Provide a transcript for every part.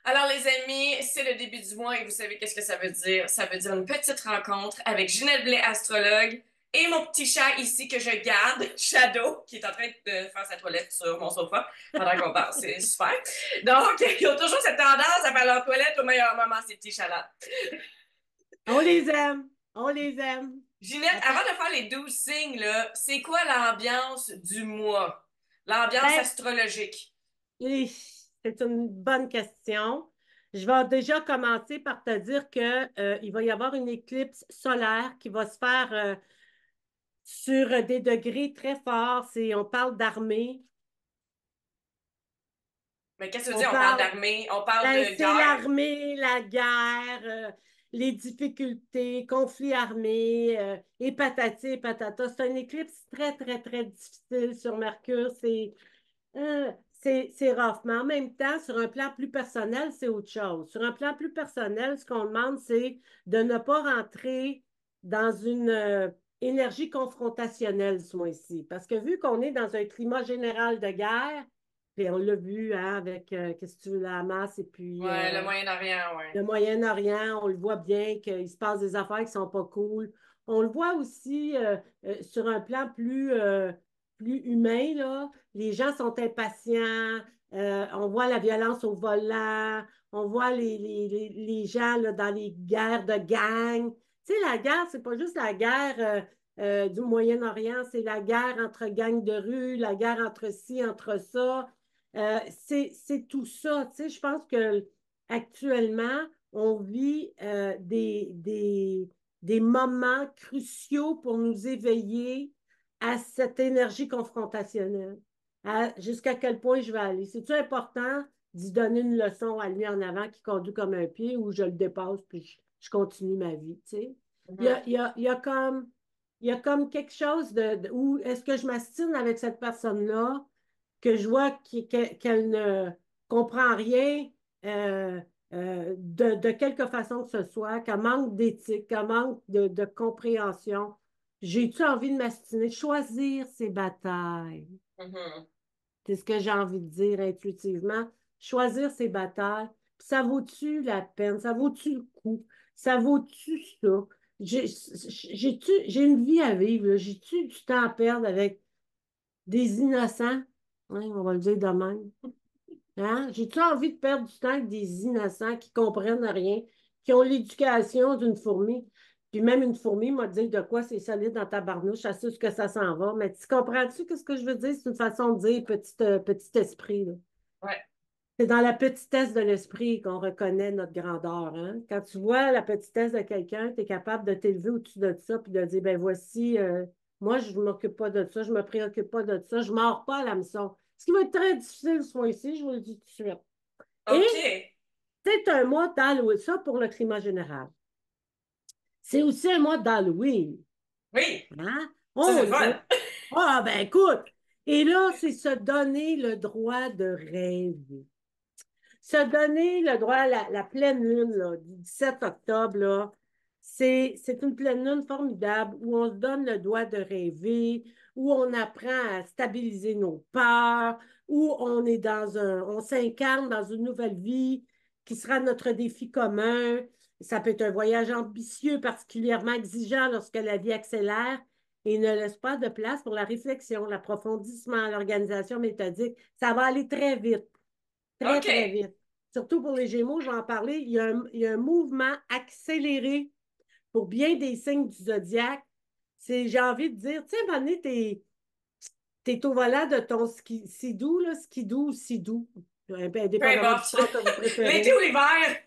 Alors, les amis, c'est le début du mois et vous savez qu'est-ce que ça veut dire? Ça veut dire une petite rencontre avec Ginette Blais, astrologue, et mon petit chat ici que je garde, Shadow, qui est en train de faire sa toilette sur mon sofa pendant qu'on parle. C'est super. Donc, ils ont toujours cette tendance à faire leur toilette au meilleur moment, ces petits chats-là. On les aime. On les aime. Ginette, avant Attends. de faire les 12 signes, là, c'est quoi l'ambiance du mois? L'ambiance Ben, astrologique. c'est une bonne question. Je vais déjà commencer par te dire que, il va y avoir une éclipse solaire qui va se faire sur des degrés très forts. On parle d'armée. Mais qu'est-ce que tu veux On dire? On parle parle, d'armée, on parle ben, de c'est guerre. l'armée, la guerre, les difficultés, conflits armés, et patati et patata. C'est une éclipse très, très, très difficile sur Mercure. C'est rough, mais en même temps, sur un plan plus personnel, c'est autre chose. Sur un plan plus personnel, ce qu'on demande, c'est de ne pas rentrer dans une énergie confrontationnelle ce mois-ci. Parce que vu qu'on est dans un climat général de guerre, puis on l'a vu hein, avec, qu'est-ce que tu veux, la Hamas et puis Ouais, le Moyen-Orient, le ouais. Moyen-Orient, on le voit bien qu'il se passe des affaires qui sont pas cool. On le voit aussi sur un plan plus humain, là. Les gens sont impatients. On voit la violence au volant. On voit les gens là, dans les guerres de gangs. Tu sais, la guerre, c'est pas juste la guerre du Moyen-Orient, c'est la guerre entre gangs de rue, la guerre entre ci, entre ça. C'est tout ça. Tu sais, je pense que actuellement, on vit des moments cruciaux pour nous éveiller à cette énergie confrontationnelle. Jusqu'à quel point je vais aller. C'est-tu important d'y donner une leçon à lui en avant qui conduit comme un pied ou je le dépasse puis je continue ma vie, tu sais? Mhm. Il y a comme quelque chose où est-ce que je m'astine avec cette personne-là que je vois qu'elle ne comprend rien de quelque façon que ce soit, qu'elle manque d'éthique, qu'elle manque de compréhension. J'ai-tu envie de m'astiner, de choisir ses batailles? Mhm. C'est ce que j'ai envie de dire intuitivement. Choisir ses batailles. Puis ça vaut-tu la peine? Ça vaut-tu le coup? Ça vaut-tu ça? J'ai une vie à vivre, là. J'ai-tu du temps à perdre avec des innocents? Oui, on va le dire de même. Hein? J'ai-tu envie de perdre du temps avec des innocents qui comprennent rien, qui ont l'éducation d'une fourmi? Puis même une fourmi m'a dit de quoi c'est solide dans ta barnouche, je sais ce que ça s'en va. Mais tu comprends-tu ce que je veux dire? C'est une façon de dire petit esprit, là. Ouais. C'est dans la petitesse de l'esprit qu'on reconnaît notre grandeur. Hein? Quand tu vois la petitesse de quelqu'un, tu es capable de t'élever au-dessus de ça puis de dire, ben voici, moi, je ne m'occupe pas de ça, je ne me préoccupe pas de ça, je ne mords pas à l'hameçon. Ce qui va être très difficile ce mois-ci, je vous le dis tout de suite. Et OK. c'est un mois d'Halloween, ça pour le climat général. C'est aussi un mois d'Halloween. Oui. Hein? Ça, c'est le fun. Ah, ben écoute, et là, c'est se donner le droit de rêver. Se donner le droit à la pleine lune là, du 17 octobre, là, c'est une pleine lune formidable où on se donne le droit de rêver, où on apprend à stabiliser nos peurs, où on est on s'incarne dans une nouvelle vie qui sera notre défi commun. Ça peut être un voyage ambitieux, particulièrement exigeant lorsque la vie accélère et ne laisse pas de place pour la réflexion, l'approfondissement, l'organisation méthodique. Ça va aller très vite. Très, très OK. vite. Surtout pour les Gémeaux, je vais en parler. Il y a un mouvement accéléré pour bien des signes du zodiaque. J'ai envie de dire, tu sais, à un moment donné, t'es au volant de ton skidoo, là, skidoo ou sidou, Peu indépendamment du importe. sport que vous L'été ou préférez. l'hiver.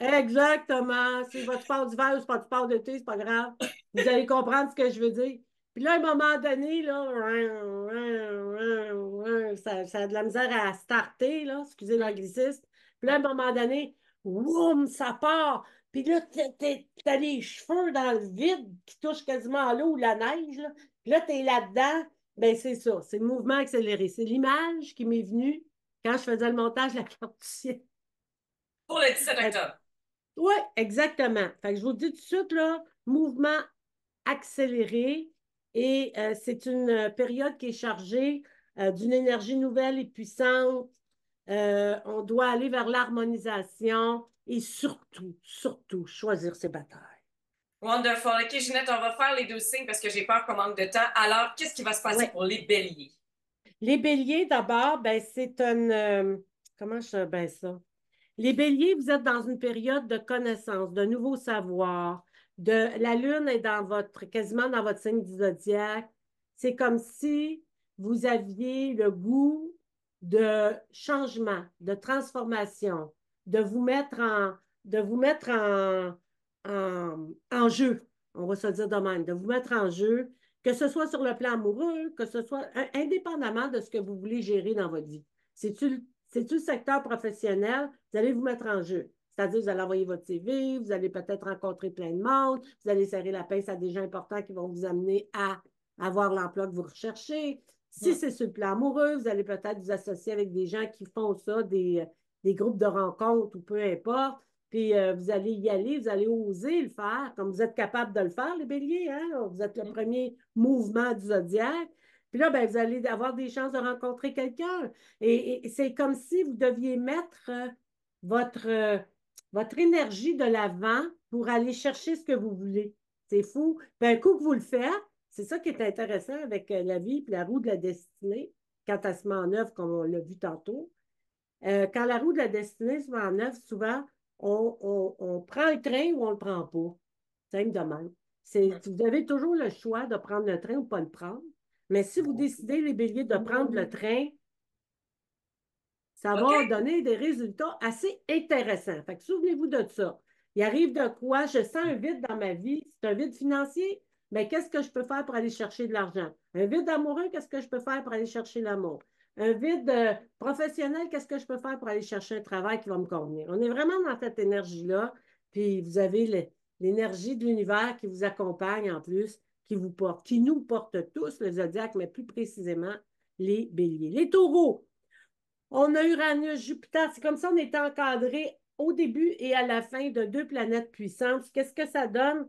Exactement. C'est votre sport d'hiver ou c'est votre sport d'été, c'est pas grave. Vous allez comprendre ce que je veux dire. Puis là, à un moment donné, là, ça a de la misère à starter, là, excusez Mm. l'anglicisme. Puis là, à un Ouais. moment donné, woum, ça part. Puis là, t'as les cheveux dans le vide qui touchent quasiment à l'eau ou la neige, là. Puis là, t'es là-dedans. Ben, c'est ça. C'est le mouvement accéléré. C'est l'image qui m'est venue quand je faisais le montage de la carte du ciel. Pour le 17 octobre. Oui, exactement. Fait que je vous dis tout de suite, là, mouvement accéléré et c'est une période qui est chargée d'une énergie nouvelle et puissante. On doit aller vers l'harmonisation et surtout, surtout, choisir ses batailles. Wonderful. OK, Ginette, on va faire les 12 signes parce que j'ai peur qu'on manque de temps. Alors, qu'est-ce qui va se passer Oui. pour les béliers? Les béliers, d'abord, ben, c'est un... comment je... Ben, ça. Les béliers, vous êtes dans une période de connaissance, de nouveaux savoirs, la lune est quasiment dans votre signe du zodiaque. C'est comme si vous aviez le goût de changement, de transformation, de vous mettre en jeu, on va se dire de même, de vous mettre en jeu, que ce soit sur le plan amoureux, que ce soit indépendamment de ce que vous voulez gérer dans votre vie. C'est-tu le secteur professionnel? Vous allez vous mettre en jeu. C'est-à-dire, vous allez envoyer votre CV, vous allez peut-être rencontrer plein de monde, vous allez serrer la pince à des gens importants qui vont vous amener à avoir l'emploi que vous recherchez. Si Hmm. c'est sur le plan amoureux, vous allez peut-être vous associer avec des gens qui font ça, des groupes de rencontres ou peu importe. Puis vous allez y aller, vous allez oser le faire, comme vous êtes capable de le faire, les béliers, hein? Vous êtes le premier mouvement du zodiaque. Puis là, ben, vous allez avoir des chances de rencontrer quelqu'un. Et c'est comme si vous deviez mettre votre, euh, votre énergie de l'avant pour aller chercher ce que vous voulez. C'est fou. Puis un coup que vous le faites, c'est ça qui est intéressant avec la vie et la roue de la destinée, quand elle se met en œuvre, comme on l'a vu tantôt. Quand la roue de la destinée se met en œuvre, souvent, on prend le train ou on ne le prend pas. C'est une demande. Vous avez toujours le choix de prendre le train ou pas le prendre. Mais si vous décidez, les béliers, de prendre le train, ça OK? va donner des résultats assez intéressants. Fait que souvenez-vous de ça. Il arrive de quoi? Je sens un vide dans ma vie. C'est un vide financier. Mais qu'est-ce que je peux faire pour aller chercher de l'argent? Un vide amoureux, qu'est-ce que je peux faire pour aller chercher l'amour? Un vide professionnel, qu'est-ce que je peux faire pour aller chercher un travail qui va me convenir? On est vraiment dans cette énergie-là. Puis vous avez l'énergie de l'univers qui vous accompagne en plus, qui vous porte, qui nous porte tous, le zodiaque, mais plus précisément les béliers. Les taureaux, on a Uranus, Jupiter. C'est comme ça, on est encadré au début et à la fin de deux planètes puissantes. Qu'est-ce que ça donne?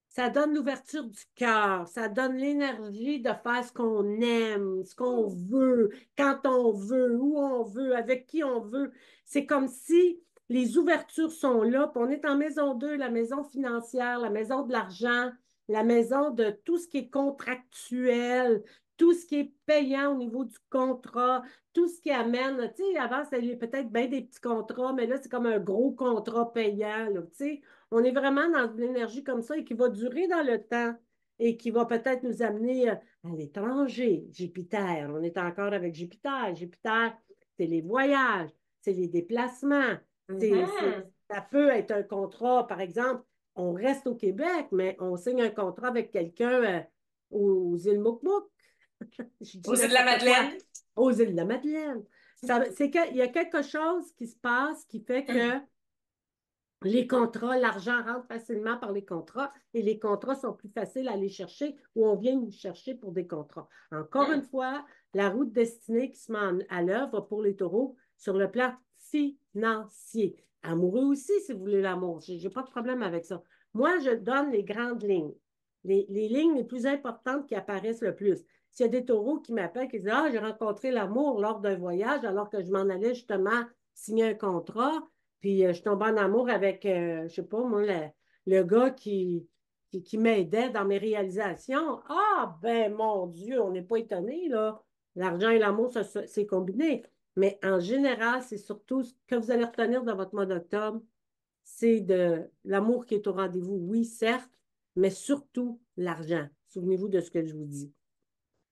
Ça donne l'ouverture du cœur, ça donne l'énergie de faire ce qu'on aime, ce qu'on veut, quand on veut, où on veut, avec qui on veut. C'est comme si les ouvertures sont là, puis on est en maison 2, la maison financière, la maison de l'argent, la maison de tout ce qui est contractuel, tout ce qui est payant au niveau du contrat, tout ce qui amène, tu sais, avant, c'était peut-être bien des petits contrats, mais là, c'est comme un gros contrat payant, là, tu sais. On est vraiment dans une énergie comme ça et qui va durer dans le temps et qui va peut-être nous amener à l'étranger. Jupiter, on est encore avec Jupiter. Jupiter, c'est les voyages, c'est les déplacements. Mhm. Ça peut être un contrat, par exemple, on reste au Québec, mais on signe un contrat avec quelqu'un aux îles Moukmouk. Je dis Aux îles de la n'importe quoi. Madeleine. Aux îles de la Madeleine. Il y a quelque chose qui se passe qui fait que les contrats, l'argent rentre facilement par les contrats et les contrats sont plus faciles à aller chercher ou on vient nous chercher pour des contrats. Encore une fois, la route destinée qui se met à l'œuvre pour les taureaux sur le plan financier. Amoureux aussi, si vous voulez l'amour. Je n'ai pas de problème avec ça. Moi, je donne les grandes lignes, les lignes les plus importantes qui apparaissent le plus. S'il y a des taureaux qui m'appellent, qui disent, ah, j'ai rencontré l'amour lors d'un voyage alors que je m'en allais justement signer un contrat, puis je tombe en amour avec, je sais pas, moi, le gars qui m'aidait dans mes réalisations. Ah, ben mon Dieu, on n'est pas étonné, là. L'argent et l'amour, c'est combiné. Mais en général, c'est surtout ce que vous allez retenir dans votre mois d'octobre, c'est de l'amour qui est au rendez-vous, oui, certes, mais surtout l'argent. Souvenez-vous de ce que je vous dis.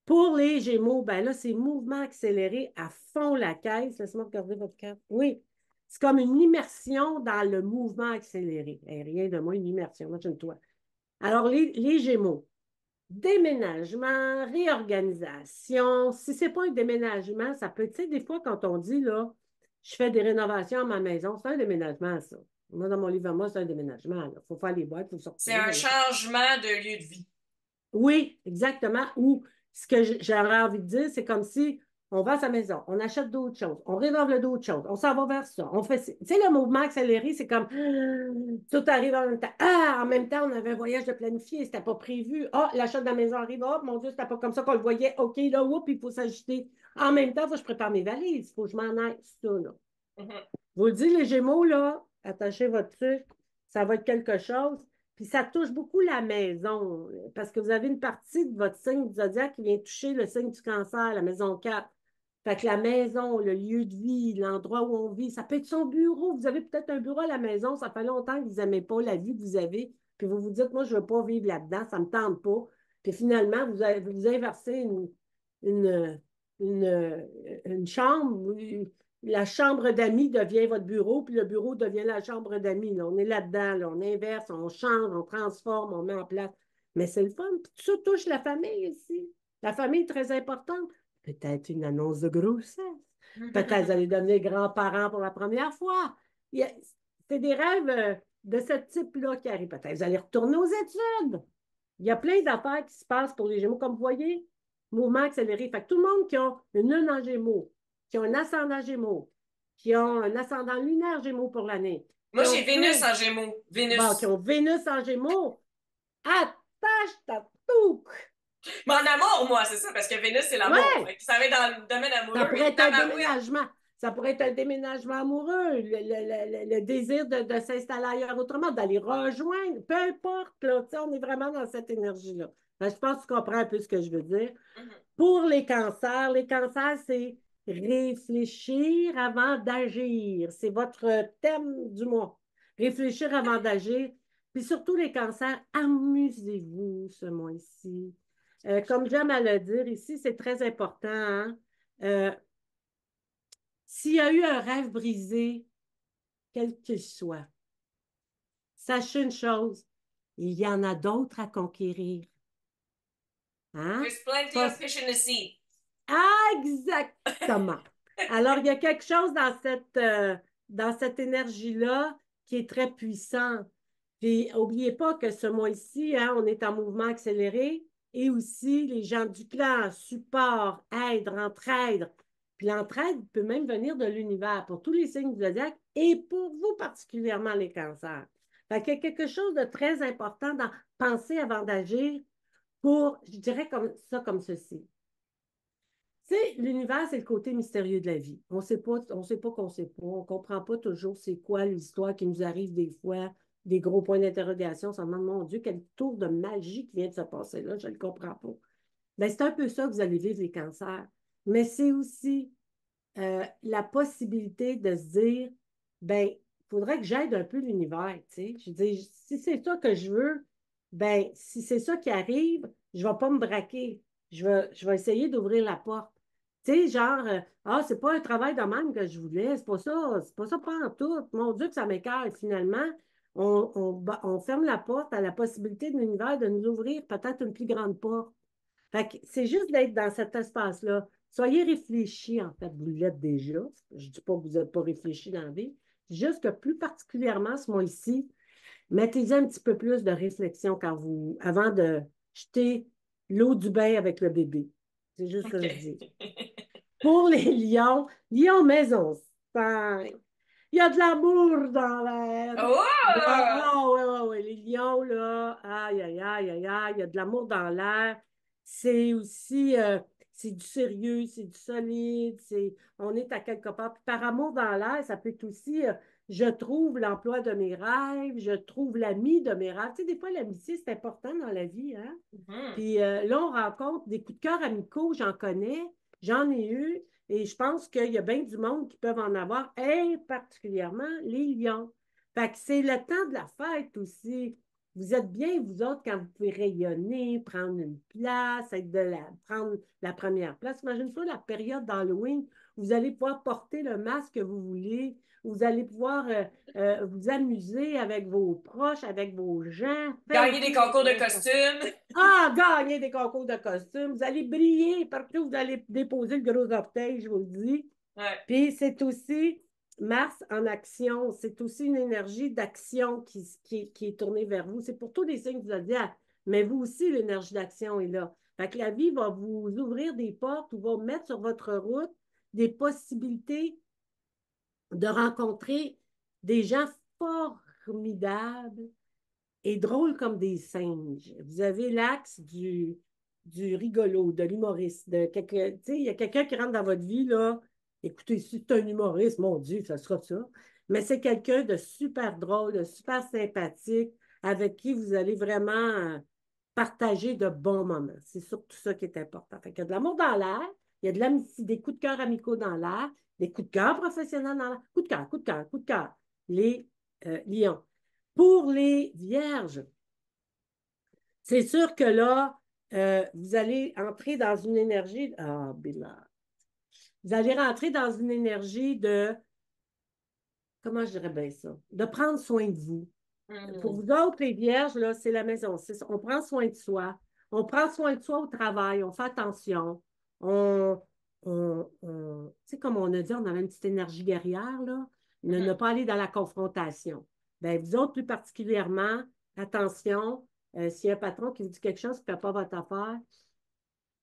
Pour les Gémeaux, ben là, c'est mouvement accéléré à fond la caisse. Laissez-moi regarder votre carte. Oui, c'est comme une immersion dans le mouvement accéléré. Rien de moins, une immersion, imagine-toi. Alors, les Gémeaux, déménagement, réorganisation. Si ce n'est pas un déménagement, ça peut, tu sais, des fois, quand on dit, là, je fais des rénovations à ma maison, c'est un déménagement, ça. Moi, dans mon livre à moi, c'est un déménagement. Il faut faire les boîtes, il faut C'est sortir. un changement de lieu de vie. Oui, exactement. Ou ce que j'aurais envie de dire, c'est comme si on vend sa maison, on achète d'autres choses, on rénove d'autres choses, on s'en va vers ça. On fait, tu sais, le mouvement accéléré, c'est comme tout arrive en même temps. Ah, en même temps, on avait un voyage de planifié, c'était pas prévu. Ah, l'achat de la maison arrive, oh mon Dieu, c'était pas comme ça qu'on le voyait. OK, là, oups, il faut s'ajuster. En même temps, il faut que je prépare mes valises, il faut que je m'en aille, ça, là. Mhm. Je vous le dis, les Gémeaux, là, attachez votre truc, ça va être quelque chose. Puis ça touche beaucoup la maison, parce que vous avez une partie de votre signe du zodiaque qui vient toucher le signe du cancer, la maison 4. Fait que la maison, le lieu de vie, l'endroit où on vit, ça peut être son bureau. Vous avez peut-être un bureau à la maison, ça fait longtemps que vous n'aimez pas la vie que vous avez, puis vous vous dites, moi, je ne veux pas vivre là-dedans, ça ne me tente pas. Puis finalement, vous inversez une, une, une chambre, la chambre d'amis devient votre bureau, puis le bureau devient la chambre d'amis. On est là-dedans, là, on inverse, on change, on transforme, on met en place. Mais c'est le fun. Puis tout ça touche la famille ici. La famille est très importante. Peut-être une annonce de grossesse. Peut-être vous allez devenir grands-parents pour la première fois. C'est des rêves de ce type-là qui arrivent. Peut-être vous allez retourner aux études. Il y a plein d'affaires qui se passent pour les Gémeaux. Comme vous voyez, mouvement accéléré. Fait que tout le monde qui a une lune en Gémeaux, qui a un ascendant Gémeaux, qui ont un ascendant lunaire Gémeaux pour l'année, Moi, qui ont j'ai Vénus plus, en Gémeaux. bon, qui Vénus. ont Vénus en Gémeaux, attache ta touque. Mais en amour, moi, c'est ça, parce que Vénus, c'est l'amour. Ouais, Fait que ça va être dans le domaine ça amoureux, pourrait mais être un tabarouette. déménagement. Ça pourrait être un déménagement amoureux, le désir de s'installer ailleurs autrement, d'aller rejoindre, peu importe, là, on est vraiment dans cette énergie-là. Je pense que tu comprends un peu ce que je veux dire. Mhm. Pour les cancers, c'est réfléchir avant d'agir. C'est votre thème du mois. Réfléchir avant d'agir. Puis surtout les cancers, amusez-vous ce mois-ci. Comme j'aime à le dire ici, c'est très important, hein. Euh, S'il y a eu un rêve brisé, quel qu'il soit, sachez une chose, il y en a d'autres à conquérir. Hein? There's plenty Pas, of fish in the sea. exactement. Alors, il y a quelque chose dans cette énergie-là qui est très puissant. Puis, n'oubliez pas que ce mois-ci, hein, on est en mouvement accéléré et aussi les gens du clan, support, aide, entraide. Puis l'entraide peut même venir de l'univers pour tous les signes du zodiaque et pour vous particulièrement les cancers. Fait qu'il y a quelque chose de très important dans penser avant d'agir pour, je dirais comme ça, comme ceci. Tu sais, l'univers, c'est le côté mystérieux de la vie. On sait pas qu'on sait pas. On comprend pas toujours c'est quoi l'histoire qui nous arrive des fois, des gros points d'interrogation. On se demande, mon Dieu, quel tour de magie qui vient de se passer là, je ne le comprends pas. Ben, c'est un peu ça que vous allez vivre les cancers. Mais c'est aussi la possibilité de se dire, ben, il faudrait que j'aide un peu l'univers, tu sais. Je dis, si c'est ça que je veux, ben, si c'est ça qui arrive, je ne vais pas me braquer. Je vais essayer d'ouvrir la porte. Tu sais, genre, ah, c'est pas un travail de même que je voulais, c'est pas ça pas en tout. Mon Dieu, que ça m'écarte. Finalement, on ferme la porte à la possibilité de l'univers de nous ouvrir peut-être une plus grande porte. Fait que c'est juste d'être dans cet espace-là. Soyez réfléchis, en fait, vous l'êtes déjà. Je ne dis pas que vous n'êtes pas réfléchi dans la vie. Juste que plus particulièrement ce mois-ci, mettez-y un petit peu plus de réflexion avant de jeter l'eau du bain avec le bébé. C'est juste ça que je dis. OK. Pour les lions, lions maison 5. Il y a de l'amour dans l'air. Oh! Ah, ouais, ouais, ouais. Les lions, là, aïe, aïe, aïe, aïe, aïe, il y a de l'amour dans l'air. C'est aussi, c'est du sérieux, c'est du solide, on est à quelque part. Puis par amour dans l'air, ça peut être aussi, je trouve l'emploi de mes rêves, je trouve l'ami de mes rêves. Tu sais, des fois, l'amitié, c'est important dans la vie, hein? Mhm. Puis là, on rencontre des coups de cœur amicaux, j'en connais, j'en ai eu, et je pense qu'il y a bien du monde qui peuvent en avoir, et particulièrement les lions. Fait que c'est le temps de la fête aussi. Vous êtes bien, vous autres, quand vous pouvez rayonner, prendre une place, prendre la première place. Imagine-toi la période d'Halloween, vous allez pouvoir porter le masque que vous voulez, vous allez pouvoir vous amuser avec vos proches, avec vos gens, Gagner des fêter les concours de gros. costumes. Ah, gagner des concours de costumes. Vous allez briller partout, vous allez déposer le gros orteil, je vous le dis. Ouais. Puis c'est aussi Mars en action. C'est aussi une énergie d'action qui est tournée vers vous. C'est pour tous les signes du zodiaque. Mais vous aussi, l'énergie d'action est là. Fait que la vie va vous ouvrir des portes ou va mettre sur votre route des possibilités de rencontrer des gens formidables et drôles comme des singes. Vous avez l'axe du rigolo, de l'humoriste, de quelqu'un, tu sais, il y a quelqu'un qui rentre dans votre vie, là. Écoutez, si c'est un humoriste, mon Dieu, ça sera ça. Mais c'est quelqu'un de super drôle, de super sympathique, avec qui vous allez vraiment partager de bons moments. C'est surtout ça qui est important. Fait qu'il y a de l'amour dans l'air, il y a de l'amitié, des coups de cœur amicaux dans l'air, des coups de cœur professionnels dans l'air. Coup de cœur, coup de cœur, coup de cœur. Les lions. Pour les vierges, c'est sûr que là, vous allez entrer dans une énergie. Ah, Bella. Vous allez rentrer dans une énergie de, comment je dirais bien ça? De prendre soin de vous. Pour vous autres, les vierges, là, c'est la maison. On prend soin de soi. On prend soin de soi au travail. On fait attention. On, tu sais, comme on a dit, on avait une petite énergie guerrière, là. Ne pas aller dans la confrontation. Ben, vous autres, plus particulièrement, attention, s'il y a un patron qui vous dit quelque chose qui ne fait pas votre affaire,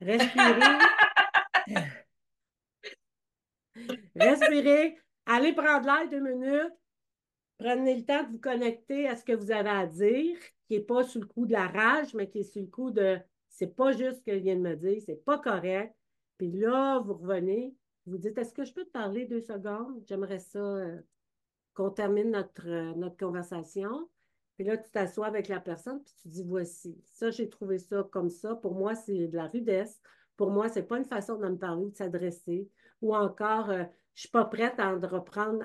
respirez, respirez, allez prendre l'air 2 minutes, prenez le temps de vous connecter à ce que vous avez à dire, qui n'est pas sous le coup de la rage, mais qui est sous le coup de c'est pas juste ce qu'il vient de me dire, c'est pas correct. Puis là, vous revenez, vous dites est-ce que je peux te parler 2 secondes? J'aimerais ça qu'on termine notre conversation. Puis là, tu t'assois avec la personne, puis tu dis voici, ça, j'ai trouvé ça comme ça. Pour moi, c'est de la rudesse. Pour moi, c'est pas une façon de me parler ou de s'adresser. Ou encore, je suis pas prête à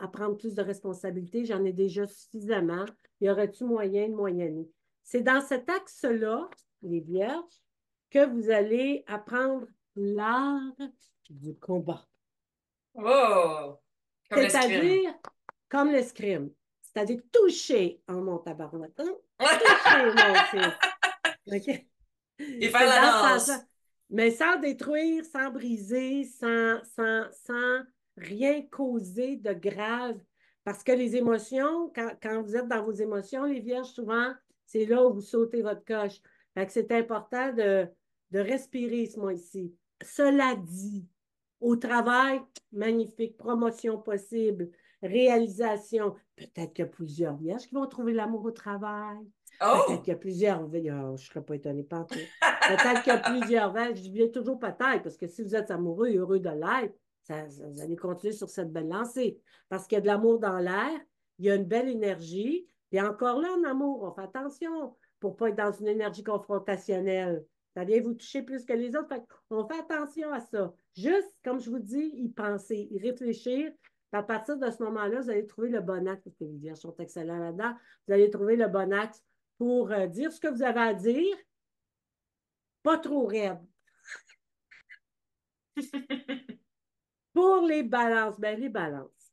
prendre plus de responsabilités, j'en ai déjà suffisamment. Y aurait-tu moyen de moyenner? C'est dans cet axe-là, les vierges, que vous allez apprendre l'art du combat. Oh! Comme l'escrime. C'est-à-dire, comme l'escrime, c'est-à-dire toucher en mon tabarouette, hein? Toucher mon fils. OK? Et faire C'est la dans ce danse. sens-là. Mais sans détruire, sans briser, sans rien causer de grave. Parce que les émotions, quand vous êtes dans vos émotions, les vierges, souvent, c'est là où vous sautez votre coche. Fait que c'est important de respirer ce mois-ci. Cela dit, au travail, magnifique, promotion possible, réalisation. Peut-être qu'il y a plusieurs vierges qui vont trouver l'amour au travail. Peut-être Oh! qu'il y a plusieurs. Je ne serais pas étonnée pas tout. Peut-être qu'il y a plusieurs vagues. Je dis bien toujours peut-être, parce que si vous êtes amoureux et heureux de l'être, vous allez continuer sur cette belle lancée. Parce qu'il y a de l'amour dans l'air, il y a une belle énergie. Et encore là, en amour, on fait attention pour ne pas être dans une énergie confrontationnelle. Ça vient vous toucher plus que les autres. Fait on fait attention à ça. Juste, comme je vous dis, y penser, y réfléchir. À partir de ce moment-là, vous allez trouver le bon axe, parce que les vierges sont excellents là-dedans. Vous allez trouver le bon axe pour dire ce que vous avez à dire, pas trop raide. Pour les balances, ben les balances.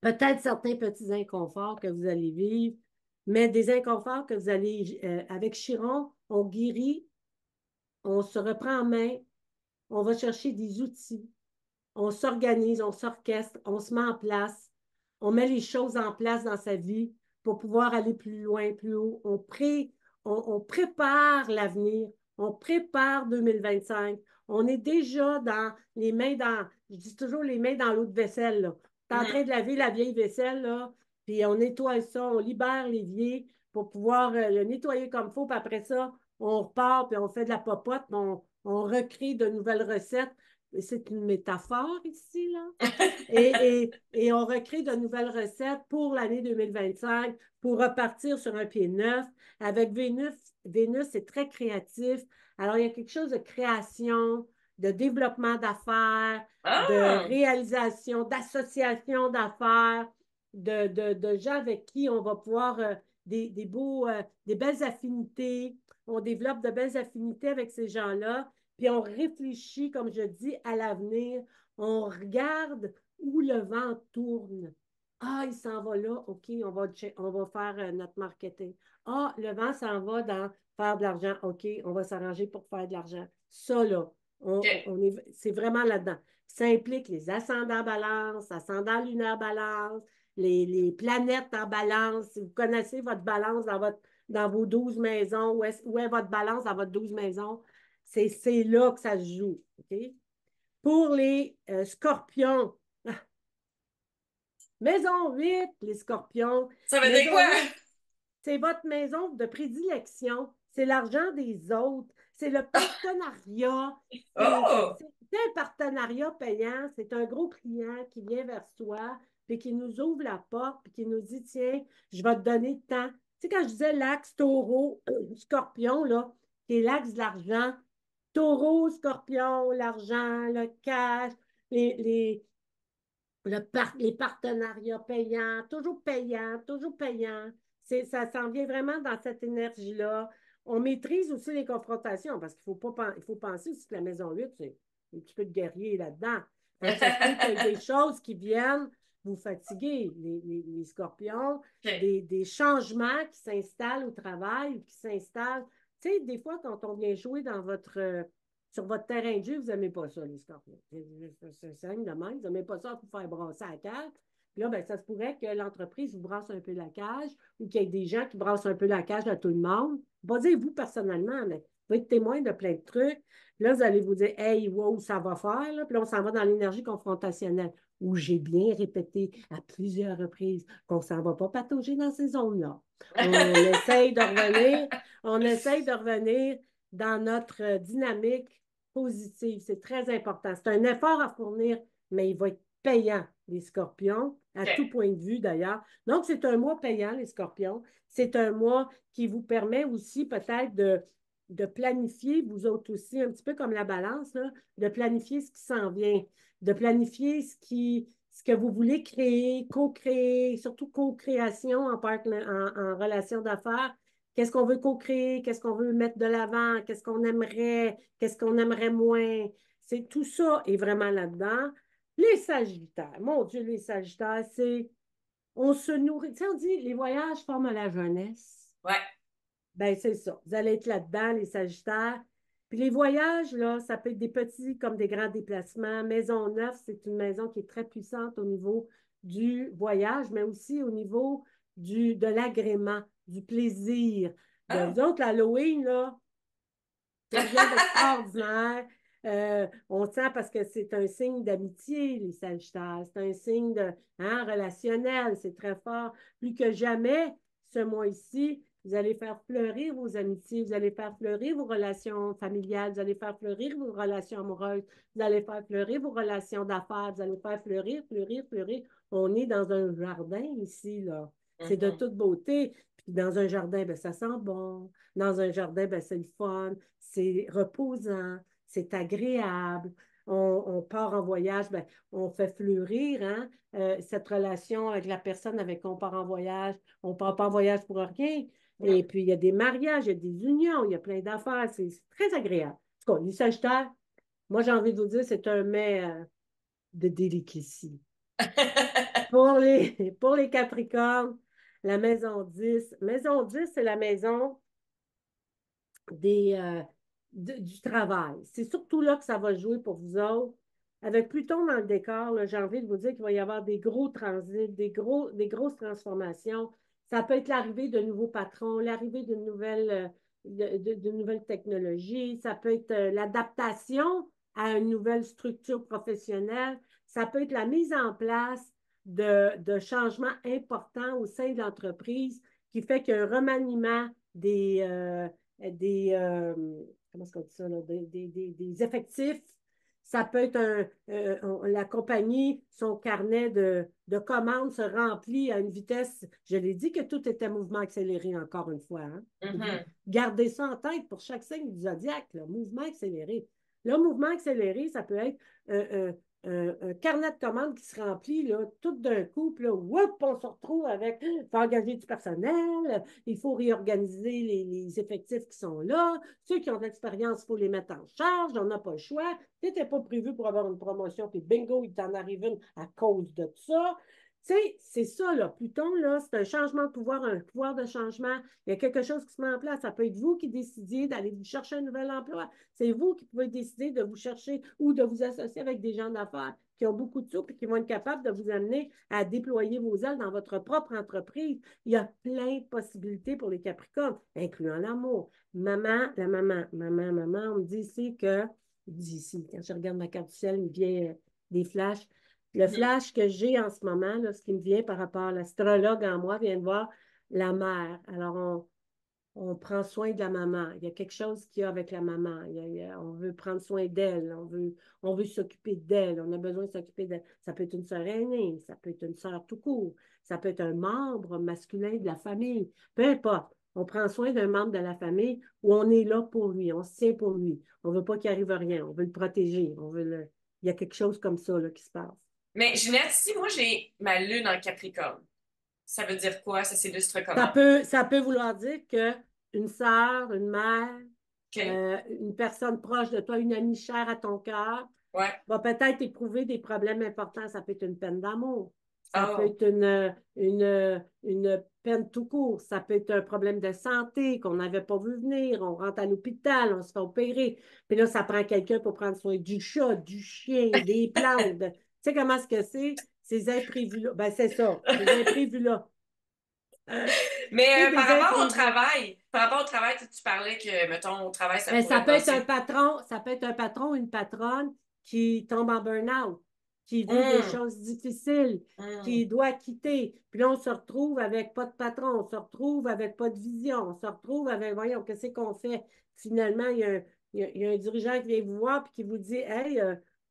Peut-être certains petits inconforts que vous allez vivre, mais des inconforts que vous allez, avec Chiron, on guérit, on se reprend en main, on va chercher des outils, on s'organise, on s'orchestre, on se met en place, on met les choses en place dans sa vie pour pouvoir aller plus loin, plus haut. On prépare l'avenir, on prépare 2025. On est déjà dans les mains dans, je dis toujours les mains dans l'eau de vaisselle, là. Tu es en train de laver la vieille vaisselle, là, puis on nettoie ça, on libère l'évier pour pouvoir le nettoyer comme il faut, puis après ça, on repart, puis on fait de la popote, puis on recrée de nouvelles recettes. C'est une métaphore ici, là. Et on recrée de nouvelles recettes pour l'année 2025 pour repartir sur un pied neuf. Avec Vénus, Vénus, c'est très créatif. Alors, il y a quelque chose de création, de développement d'affaires, de Ah! réalisation, d'association d'affaires, de gens avec qui on va pouvoir des belles affinités. On développe de belles affinités avec ces gens-là. Puis on réfléchit, comme je dis, à l'avenir. On regarde où le vent tourne. Ah, il s'en va là, OK, on va faire notre marketing. Ah, le vent s'en va dans faire de l'argent, OK, on va s'arranger pour faire de l'argent. Ça, là, OK. c'est vraiment là-dedans. Ça implique les ascendants balance, ascendants lunaires balance, les planètes en balance. Si vous connaissez votre balance dans vos 12 maisons, où est votre balance dans votre 12 maisons, C'est là que ça se joue. OK? Pour les scorpions, maison 8, les scorpions. Ça veut dire Maison quoi? 8, c'est votre maison de prédilection. C'est l'argent des autres. C'est le partenariat. Oh! C'est un partenariat payant. C'est un gros client qui vient vers toi puis qui nous ouvre la porte puis qui nous dit, tiens, je vais te donner tant. Tu sais, quand je disais l'axe taureau, scorpion, là, qui est l'axe de l'argent, taureau, scorpion, l'argent, le cash, les, les, les partenariats payants, toujours payants. Ça s'en vient vraiment dans cette énergie-là. On maîtrise aussi les confrontations parce qu'il il faut penser aussi que la maison 8, c'est un petit peu de guerrier là-dedans. Fait que ça se peut qu'il y ait des choses qui viennent vous fatiguer, les scorpions, OK. des changements qui s'installent au travail ou qui s'installent. Tu sais, des fois, quand on vient jouer sur votre terrain de jeu, vous n'aimez pas ça, les scorpions. C'est simple de même. Vous n'aimez pas ça pour faire brasser la cage. Puis là, ben, ça se pourrait que l'entreprise vous brasse un peu la cage ou qu'il y ait des gens qui brassent un peu la cage à tout le monde. Pas dire vous personnellement, mais vous êtes témoin de plein de trucs. Là, vous allez vous dire, hey, wow, ça va faire. Là. Puis là, on s'en va dans l'énergie confrontationnelle où j'ai bien répété à plusieurs reprises qu'on ne s'en va pas patauger dans ces zones-là. On essaye de revenir dans notre dynamique positive. C'est très important. C'est un effort à fournir, mais il va être payant, les scorpions, à tout OK. point de vue d'ailleurs. Donc, c'est un mois payant, les scorpions. C'est un mois qui vous permet aussi peut-être de planifier, vous autres aussi, un petit peu comme la balance, là, de planifier ce qui s'en vient, de planifier ce que vous voulez créer, co-créer, surtout co-création en relation d'affaires. Qu'est-ce qu'on veut co-créer? Qu'est-ce qu'on veut mettre de l'avant? Qu'est-ce qu'on aimerait? Qu'est-ce qu'on aimerait moins? C'est tout ça est vraiment là-dedans. Les Sagittaires, mon Dieu, les Sagittaires, on se nourrit. Tu sais, on dit, les voyages forment la jeunesse. Ouais. Ben, c'est ça. Vous allez être là-dedans, les Sagittaires. Puis les voyages, là, ça peut être des petits comme des grands déplacements. Maison Neuve, c'est une maison qui est très puissante au niveau du voyage, mais aussi au niveau de l'agrément, du plaisir. Ben, vous Oh. autres, l'Halloween, là, c'est rien d'extraordinaire. On sent parce que c'est un signe d'amitié, les Sagittaires. C'est un signe relationnel, c'est très fort. Plus que jamais, ce mois-ci, vous allez faire fleurir vos amitiés, vous allez faire fleurir vos relations familiales, vous allez faire fleurir vos relations amoureuses, vous allez faire fleurir vos relations d'affaires, vous allez faire fleurir, fleurir, fleurir. On est dans un jardin ici, là. C'est de Mhm. toute beauté. Puis dans un jardin, ben, ça sent bon. Dans un jardin, ben, c'est le fun, c'est reposant, c'est agréable. On part en voyage, ben, on fait fleurir hein, cette relation avec la personne avec qui on part en voyage. On ne part pas en voyage pour rien. Et Non. puis, il y a des mariages, il y a des unions, il y a plein d'affaires. C'est très agréable. En tout cas, les Sagittaires, moi, j'ai envie de vous dire, c'est un mets de délicatie. Pour les Capricornes, la maison 10. Maison 10, c'est la maison des, du travail. C'est surtout là que ça va jouer pour vous autres. Avec Pluton dans le décor, j'ai envie de vous dire qu'il va y avoir des gros transits, des grosses transformations. Ça peut être l'arrivée de nouveaux patrons, l'arrivée de nouvelles technologies, ça peut être l'adaptation à une nouvelle structure professionnelle, ça peut être la mise en place de changements importants au sein de l'entreprise qui fait qu'un remaniement comment est-ce qu'on dit ça, là, des effectifs. Ça peut être la compagnie, son carnet de commandes se remplit à une vitesse. Je l'ai dit que tout était mouvement accéléré encore une fois. Hein? Mhm. Gardez ça en tête pour chaque signe du zodiaque, là, mouvement accéléré. Le mouvement accéléré, ça peut être un, un carnet de commandes qui se remplit là, tout d'un coup, puis là, whoop, on se retrouve avec, il faut engager du personnel, il faut réorganiser les effectifs qui sont là, ceux qui ont de l'expérience, il faut les mettre en charge, on n'a pas le choix, tu n'étais pas prévu pour avoir une promotion, puis bingo, il t'en arrive une à cause de ça. Tu sais, c'est ça, là. Pluton, là, c'est un changement de pouvoir, un pouvoir de changement. Il y a quelque chose qui se met en place. Ça peut être vous qui décidiez d'aller vous chercher un nouvel emploi. C'est vous qui pouvez décider de vous chercher ou de vous associer avec des gens d'affaires qui ont beaucoup de sous, puis qui vont être capables de vous amener à déployer vos ailes dans votre propre entreprise. Il y a plein de possibilités pour les Capricornes, incluant l'amour. Maman, on me dit ici que, d'ici, quand je regarde ma carte du ciel, il me vient des flashs. Le Mhm. flash que j'ai en ce moment, là, ce qui me vient par rapport à l'astrologue en moi, vient de voir la mère. Alors, on prend soin de la maman. Il y a quelque chose qu'il y a avec la maman. On veut prendre soin d'elle. On veut s'occuper d'elle. On a besoin de s'occuper d'elle. Ça peut être une sœur aînée. Ça peut être une sœur tout court. Ça peut être un membre masculin de la famille. Peu importe. On prend soin d'un membre de la famille où on est là pour lui. On se tient pour lui. On ne veut pas qu'il arrive rien. On veut le protéger. Il y a quelque chose comme ça là, qui se passe. Mais Ginette, si moi j'ai ma lune en Capricorne, ça veut dire quoi? Ça s'illustre comment? Ça peut vouloir dire que une sœur, une mère, OK. une personne proche de toi, une amie chère à ton cœur, Ouais. va peut-être éprouver des problèmes importants. Ça peut être une peine d'amour. Ça peut Oh. être une peine tout court. Ça peut être un problème de santé qu'on n'avait pas vu venir. On rentre à l'hôpital, on se fait opérer. Puis là, ça prend quelqu'un pour prendre soin du chat, du chien, des plantes. Tu sais comment est-ce que c'est? Ces imprévus-là. Ben, c'est ça. Ces imprévus-là. Tu sais, Mais des imprévus. par rapport au travail, tu parlais que, mettons, au travail, ça Ben, pourrait passer. ça peut être un patron ou une patronne qui tombe en burn-out, qui vit des Hum, choses difficiles, hum, qui doit quitter. Puis là, on se retrouve avec pas de patron, on se retrouve avec pas de vision, on se retrouve avec, voyons, qu'est-ce qu'on fait? Finalement, il y a un dirigeant qui vient vous voir et qui vous dit, hey,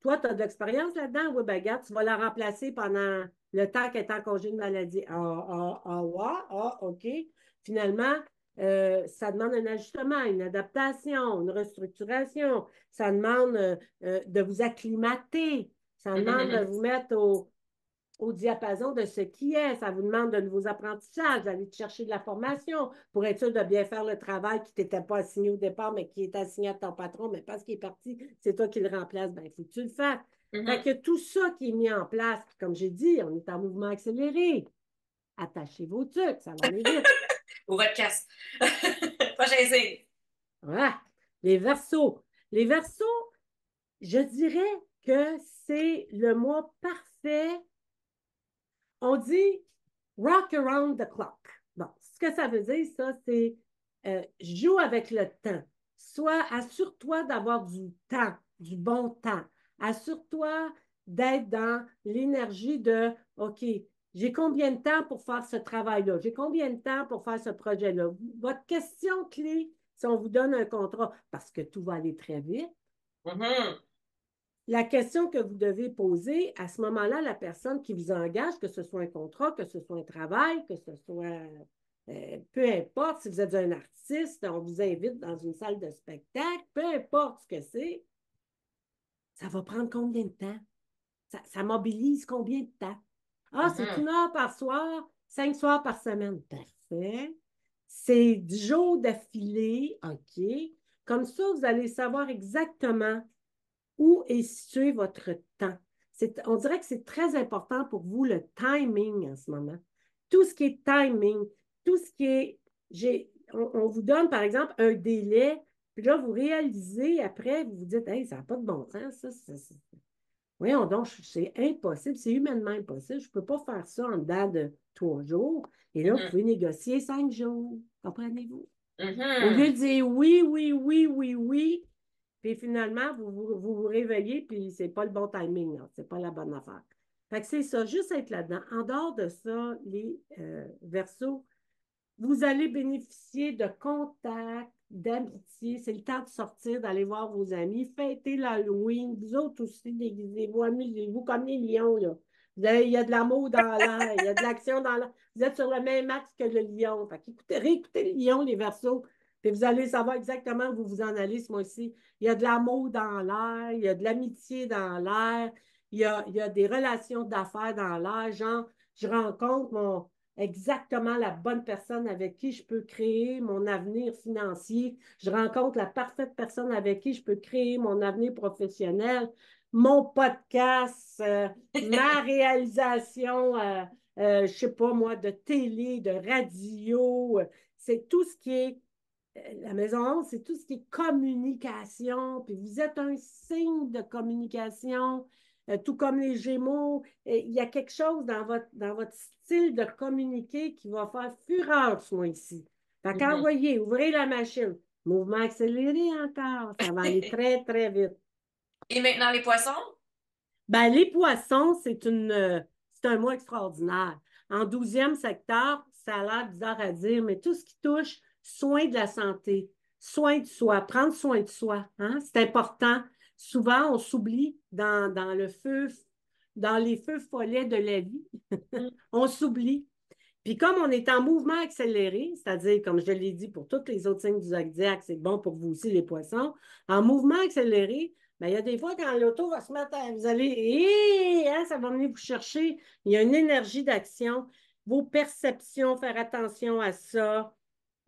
toi, tu as de l'expérience là-dedans? Oui, ben, regarde, tu vas la remplacer pendant le temps qu'elle est en congé de maladie. Ouais, OK. Finalement, ça demande un ajustement, une adaptation, une restructuration. Ça demande de vous acclimater. Ça hum, hum, demande de hum. vous mettre au diapason de ce qui est. Ça vous demande de nouveaux apprentissages, d'aller chercher de la formation pour être sûr de bien faire le travail qui t'était pas assigné au départ, mais qui est assigné à ton patron, mais parce qu'il est parti, c'est toi qui le remplace. Ben, il faut que tu le fasses. Fait Mhm. que tout ça qui est mis en place, puis comme j'ai dit, on est en mouvement accéléré. Attachez vos trucs, ça va aller vite. Ou votre casse. Prochain signe. Ah, les versos. Les versos, je dirais que c'est le mois parfait. On dit rock around the clock. Bon, ce que ça veut dire, ça, c'est joue avec le temps. Soit assure-toi d'avoir du temps, du bon temps. Assure-toi d'être dans l'énergie de OK, j'ai combien de temps pour faire ce travail-là? J'ai combien de temps pour faire ce projet-là? Votre question clé, si on vous donne un contrat, parce que tout va aller très vite, Mhm. la question que vous devez poser à ce moment-là, la personne qui vous engage, que ce soit un contrat, que ce soit un travail, que ce soit peu importe, si vous êtes un artiste, on vous invite dans une salle de spectacle, peu importe ce que c'est, ça va prendre combien de temps? Ça mobilise combien de temps? Ah, c'est Mhm. 1 heure par soir, 5 soirs par semaine. Parfait. C'est 10 jours d'affilée. OK. Comme ça, vous allez savoir exactement où est situé votre temps. On dirait que c'est très important pour vous le timing en ce moment. Tout ce qui est timing, tout ce qui est. On vous donne, par exemple, un délai, puis là, vous réalisez après, vous vous dites, hey, ça n'a pas de bon sens, voyons donc, c'est impossible, c'est humainement impossible. Je ne peux pas faire ça en dedans de 3 jours. Et là, vous Mhm. pouvez négocier 5 jours. Comprenez-vous? Au lieu Mhm. de dire oui, oui, oui, oui, oui, puis finalement, vous réveillez, puis c'est pas le bon timing, là. C'est pas la bonne affaire. Fait que c'est ça, juste être là-dedans. En dehors de ça, les versos, vous allez bénéficier de contacts, d'amitié. C'est le temps de sortir, d'aller voir vos amis, fêter l'Halloween. Vous autres aussi, déguisez-vous, amusez-vous comme les lions, là. Il y a de l'amour dans l'air, il y a de l'action dans l'air. Vous êtes sur le même axe que le lion. Fait qu'écoutez, réécoutez le lion, les versos, puis vous allez savoir exactement où vous vous en allez ce mois-ci. Il y a de l'amour dans l'air, il y a de l'amitié dans l'air, il y a des relations d'affaires dans l'air. Genre, je rencontre exactement la bonne personne avec qui je peux créer mon avenir financier. Je rencontre la parfaite personne avec qui je peux créer mon avenir professionnel, mon podcast, ma réalisation, je ne sais pas moi, de télé, de radio. C'est tout ce qui est la maison 11, c'est tout ce qui est communication. Puis vous êtes un signe de communication. tout comme les Gémeaux. Il y a quelque chose dans votre style de communiquer qui va faire fureur ce mois-ci. Fait Mhm. qu'envoyez, ouvrez la machine. Mouvement accéléré encore. Ça va aller très, très vite. Et maintenant, les poissons? Ben, les poissons, c'est un mois extraordinaire. En 12e secteur, ça a l'air bizarre à dire, mais tout ce qui touche soin de la santé, soin de soi, prendre soin de soi, hein, c'est important. Souvent, on s'oublie dans les feux follets de la vie. On s'oublie. Puis comme on est en mouvement accéléré, c'est-à-dire, comme je l'ai dit, pour tous les autres signes du zodiaque, c'est bon pour vous aussi, les poissons, en mouvement accéléré, ben, il y a des fois quand l'auto va se mettre à, vous allez, hein, ça va venir vous chercher. Il y a une énergie d'action. Vos perceptions, faire attention à ça.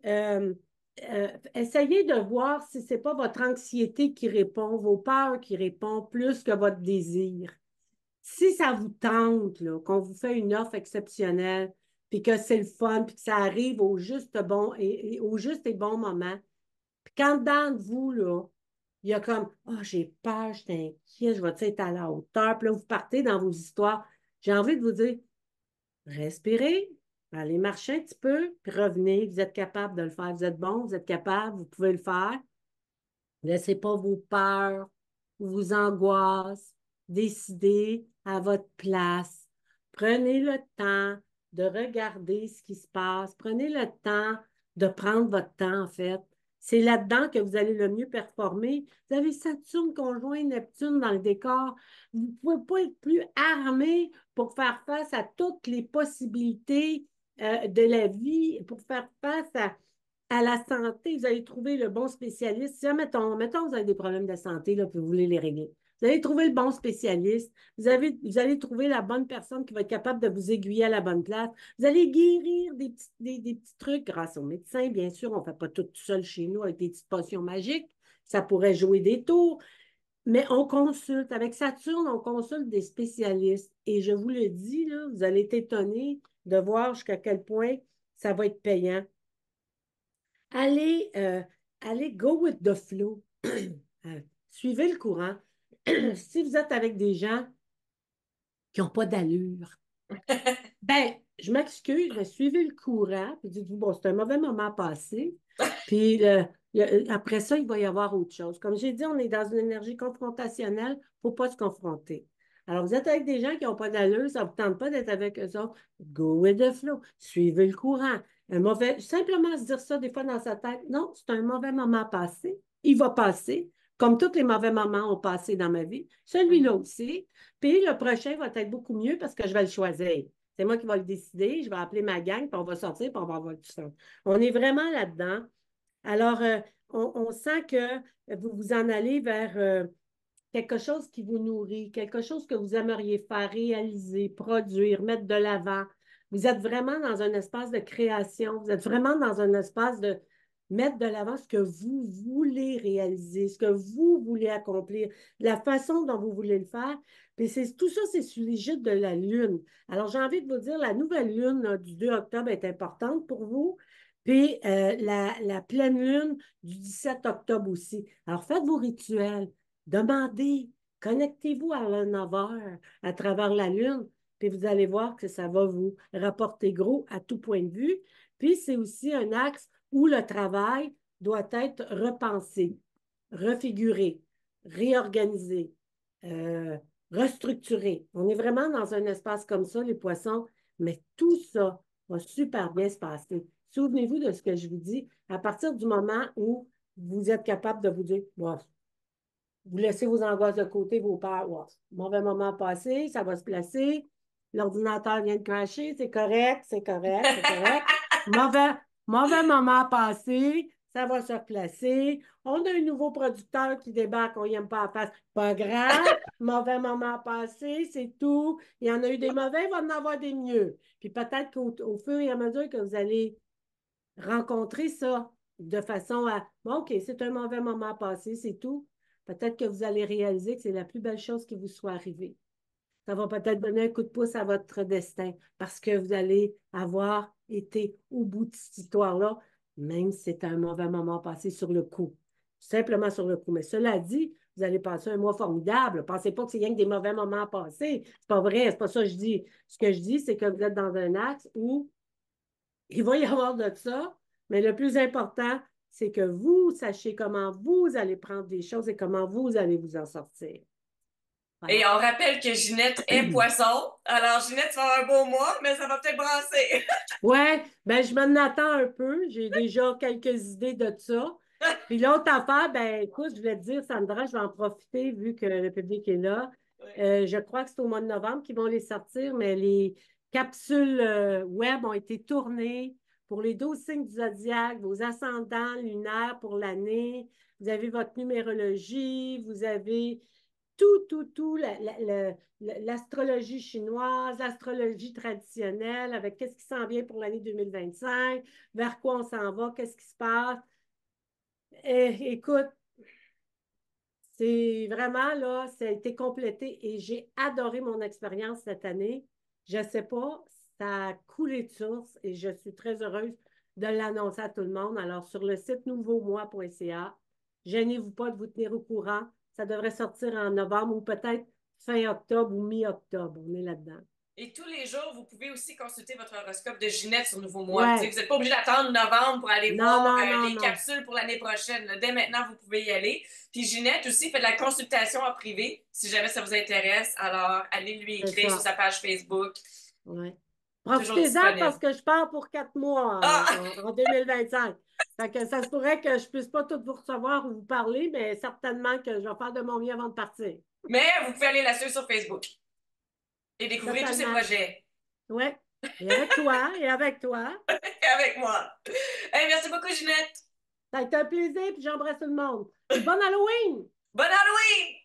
Euh, essayez de voir si ce n'est pas votre anxiété qui répond, vos peurs qui répondent plus que votre désir. Si ça vous tente, là, qu'on vous fait une offre exceptionnelle, puis que c'est le fun, puis que ça arrive au juste bon au juste et bon moment, puis quand dedans de vous, là, il y a comme oh, j'ai peur, je suis inquiet, je vais être à la hauteur, puis là, vous partez dans vos histoires. J'ai envie de vous dire, respirez, allez marcher un petit peu, puis revenez, vous êtes capable de le faire, vous êtes bon, vous êtes capable, vous pouvez le faire. Laissez pas vos peurs ou vos angoisses décider à votre place. Prenez le temps de regarder ce qui se passe. Prenez le temps de prendre votre temps, en fait. C'est là-dedans que vous allez le mieux performer. Vous avez Saturne conjoint Neptune dans le décor. Vous ne pouvez pas être plus armé pour faire face à toutes les possibilités de la vie, pour faire face à la santé, vous allez trouver le bon spécialiste. Si, mettons, vous avez des problèmes de santé, là, puis vous voulez les régler. Vous allez trouver le bon spécialiste. Vous allez trouver la bonne personne qui va être capable de vous aiguiller à la bonne place. Vous allez guérir des petits trucs grâce au médecin. Bien sûr, on ne fait pas tout seul chez nous avec des petites potions magiques. Ça pourrait jouer des tours. Mais on consulte. Avec Saturne, on consulte des spécialistes. Et je vous le dis, là, vous allez être étonnés de voir jusqu'à quel point ça va être payant. Allez, allez go with the flow. Suivez le courant. Si vous êtes avec des gens qui n'ont pas d'allure, ben, je m'excuse, mais suivez le courant, puis dites-vous, bon, c'est un mauvais moment passé. Puis après ça, il va y avoir autre chose. Comme j'ai dit, on est dans une énergie confrontationnelle, il ne faut pas se confronter. Alors, vous êtes avec des gens qui n'ont pas d'allure, ça ne vous tente pas d'être avec eux autres. Go with the flow. Suivez le courant. Simplement se dire ça des fois dans sa tête, non, c'est un mauvais moment passé. Il va passer, comme tous les mauvais moments ont passé dans ma vie. Celui-là aussi. Puis le prochain va être beaucoup mieux parce que je vais le choisir. C'est moi qui vais le décider. Je vais appeler ma gang, puis on va sortir, puis on va avoir du fun. On est vraiment là-dedans. Alors, on sent que vous vous en allez vers quelque chose qui vous nourrit, quelque chose que vous aimeriez faire, réaliser, produire, mettre de l'avant. Vous êtes vraiment dans un espace de création. Vous êtes vraiment dans un espace de mettre de l'avant ce que vous voulez réaliser, ce que vous voulez accomplir, la façon dont vous voulez le faire. Puis tout ça, c'est sous l'égide de la Lune. Alors, j'ai envie de vous dire, la nouvelle Lune là, du 2 octobre est importante pour vous. Puis la pleine Lune du 17 octobre aussi. Alors, faites vos rituels. Demandez, connectez-vous à la 9 heures à travers la Lune, puis vous allez voir que ça va vous rapporter gros à tout point de vue. Puis c'est aussi un axe où le travail doit être repensé, refiguré, réorganisé, euh, restructuré. On est vraiment dans un espace comme ça, les poissons, mais tout ça va super bien se passer. Souvenez-vous de ce que je vous dis à partir du moment où vous êtes capable de vous dire, bon, vous laissez vos angoisses de côté, vos peurs. Ouais, mauvais moment passé, ça va se placer. L'ordinateur vient de crasher, c'est correct, c'est correct, c'est correct. Mauvais, mauvais moment passé, ça va se replacer. On a un nouveau producteur qui débarque, on n'y aime pas la face. Pas grave, mauvais moment passé, c'est tout. Il y en a eu des mauvais, il va en avoir des mieux. Puis peut-être qu'au fur et à mesure que vous allez rencontrer ça de façon à, bon, OK, c'est un mauvais moment passé, c'est tout. Peut-être que vous allez réaliser que c'est la plus belle chose qui vous soit arrivée. Ça va peut-être donner un coup de pouce à votre destin parce que vous allez avoir été au bout de cette histoire-là, même si c'est un mauvais moment passé sur le coup. Simplement sur le coup. Mais cela dit, vous allez passer un mois formidable. Pensez pas que c'est rien que des mauvais moments à passer. C'est pas vrai, c'est pas ça que je dis. Ce que je dis, c'est que vous êtes dans un axe où il va y avoir de ça, mais le plus important, c'est que vous sachiez comment vous allez prendre des choses et comment vous allez vous en sortir. Et Voilà. on rappelle que Ginette est poisson. Alors, Ginette, tu vas avoir un beau mois, mais ça va peut-être brasser. Ouais, ben je m'en attends un peu. J'ai déjà quelques idées de ça. Puis l'autre affaire, ben écoute, je voulais te dire, Sandra, je vais en profiter vu que le public est là. Ouais. Je crois que c'est au mois de novembre qu'ils vont les sortir, mais les capsules web ont été tournées pour les 12 signes du zodiaque, vos ascendants lunaires pour l'année. Vous avez votre numérologie, vous avez tout, l'astrologie chinoise, l'astrologie traditionnelle, avec qu'est-ce qui s'en vient pour l'année 2025, vers quoi on s'en va, qu'est-ce qui se passe. Écoute, c'est vraiment là, ça a été complété et j'ai adoré mon expérience cette année. Je ne sais pas, ça a coulé de source et je suis très heureuse de l'annoncer à tout le monde. Alors, sur le site nouveaumois.ca, gênez-vous pas de vous tenir au courant. Ça devrait sortir en novembre ou peut-être fin octobre ou mi-octobre. On est là-dedans. Et tous les jours, vous pouvez aussi consulter votre horoscope de Ginette sur Nouveau Mois. Vous Ouais. n'êtes pas obligé d'attendre novembre pour aller Non, voir non, non, les non. capsules pour l'année prochaine. Là, dès maintenant, vous pouvez y aller. Puis Ginette aussi fait de la consultation en privé, si jamais ça vous intéresse. Alors, allez lui C'est écrire sur ça. sa page Facebook. Ouais. Toujours Profitez-en parce disponible. que je pars pour 4 mois Ah! en 2025. Fait que ça se pourrait que je puisse pas tout vous recevoir ou vous parler, mais certainement que je vais faire de mon mieux avant de partir. Mais vous pouvez aller la suivre sur Facebook et découvrir tous ses Totalement. projets Ouais. Et avec toi, et avec toi. avec moi. Hey, merci beaucoup, Ginette. Ça a été un plaisir, puis j'embrasse tout le monde. Puis bon Halloween! Bonne Halloween!